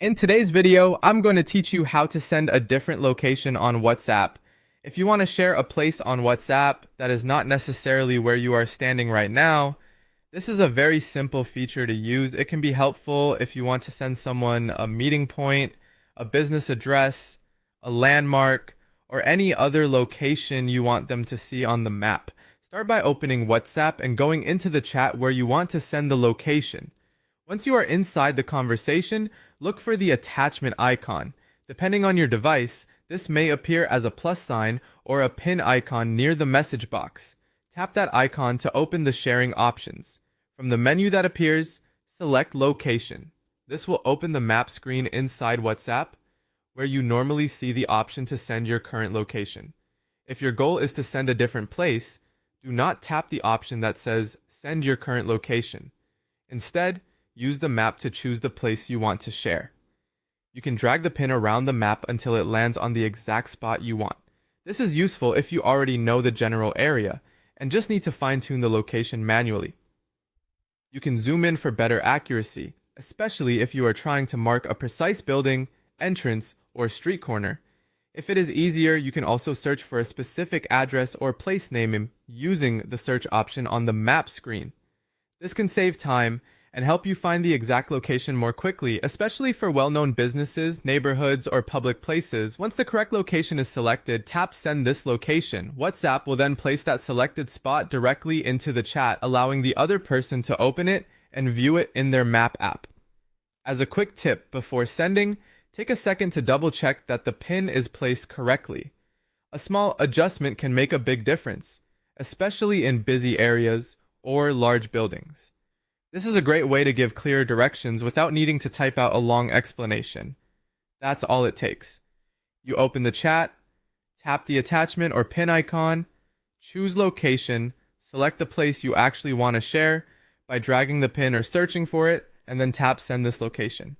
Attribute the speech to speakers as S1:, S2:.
S1: In today's video, I'm going to teach you how to send a different location on WhatsApp. If you want to share a place on WhatsApp that is not necessarily where you are standing right now, this is a very simple feature to use. It can be helpful if you want to send someone a meeting point, a business address, a landmark, or any other location you want them to see on the map. Start by opening WhatsApp and going into the chat where you want to send the location. Once you are inside the conversation, look for the attachment icon. Depending on your device, this may appear as a plus sign or a pin icon near the message box. Tap that icon to open the sharing options. From the menu that appears, select Location. This will open the map screen inside WhatsApp, where you normally see the option to send your current location. If your goal is to send a different place, do not tap the option that says Send your current location. Instead, use the map to choose the place you want to share. You can drag the pin around the map until it lands on the exact spot you want. This is useful if you already know the general area and just need to fine-tune the location manually. You can zoom in for better accuracy, especially if you are trying to mark a precise building, entrance, or street corner. If it is easier, you can also search for a specific address or place name using the search option on the map screen. This can save time and help you find the exact location more quickly, especially for well-known businesses, neighborhoods, or public places. Once the correct location is selected, tap Send this location. WhatsApp will then place that selected spot directly into the chat, allowing the other person to open it and view it in their map app. As a quick tip, before sending, take a second to double-check that the pin is placed correctly. A small adjustment can make a big difference, especially in busy areas or large buildings. This is a great way to give clear directions without needing to type out a long explanation. That's all it takes. You open the chat, tap the attachment or pin icon, choose location, select the place you actually want to share by dragging the pin or searching for it, and then tap Send this location.